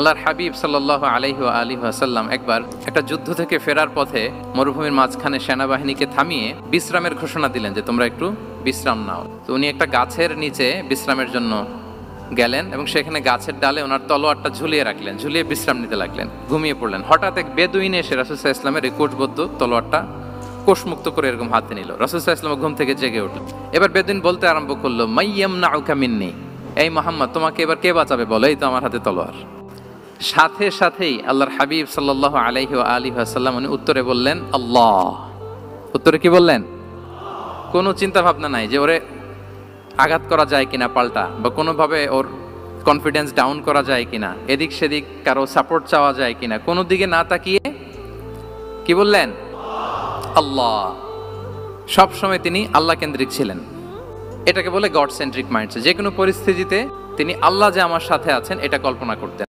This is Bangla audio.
আল্লাহর হাবিব সাল্লাল্লাহু আলাইহি ওয়া আলিহি ওয়াসাল্লাম একবার একটা যুদ্ধ থেকে ফেরার পথে মরুভূমির মাঝখানে সেনাবাহিনীকে থামিয়ে বিশ্রামের ঘোষণা দিলেন যে তোমরা একটু বিশ্রাম নাও। তো উনি একটা গাছের নিচে বিশ্রামের জন্য গেলেন এবং সেখানে গাছের ডালে ওনার তলোয়ারটা ঝুলিয়ে রাখলেন, ঝুলিয়ে বিশ্রাম নিতে লাগলেন, ঘুমিয়ে পড়লেন। হঠাৎ এক বেদুইন এসে রাসূল সাল্লাল্লাহু আলাইহি ওয়াসাল্লামের এই কোষবদ্ধ তলোয়ারটা কোষমুক্ত করে এরকম হাতে নিল। রাসূল সাল্লাল্লাহু আলাইহি ওয়াসাল্লাম ঘুম থেকে জেগে উঠলেন। এবার বেদুইন বলতে আরম্ভ করলো, মাইয়ামনাউকা মিন্নি, এই মুহাম্মদ তোমাকে এবার কে বাঁচাবে বলো, এই তো আমার হাতে তলোয়ার। সাথে সাথেই আল্লাহর হাবিব সাল্লাল্লাহু আলাইহি ওয়া আলিহি ওয়াসাল্লাম উনি উত্তরে বললেন আল্লাহ। উত্তরে কি বললেন? কোনো চিন্তা ভাবনা নাই যে ওরে আঘাত করা যায় কিনা পাল্টা, বা কোনোভাবে ওর কনফিডেন্স ডাউন করা যায় কিনা, এদিক সেদিক কারো সাপোর্ট চাওয়া যায় কিনা, কোনো দিকে না তাকিয়ে কি বললেন? আল্লাহ। সব সময় তিনি আল্লাহ কেন্দ্রিক ছিলেন। এটাকে বলে গড সেন্ট্রিক মাইন্ডসেট। যে কোনো পরিস্থিতিতে তিনি আল্লাহ যে আমার সাথে আছেন এটা কল্পনা করতেন।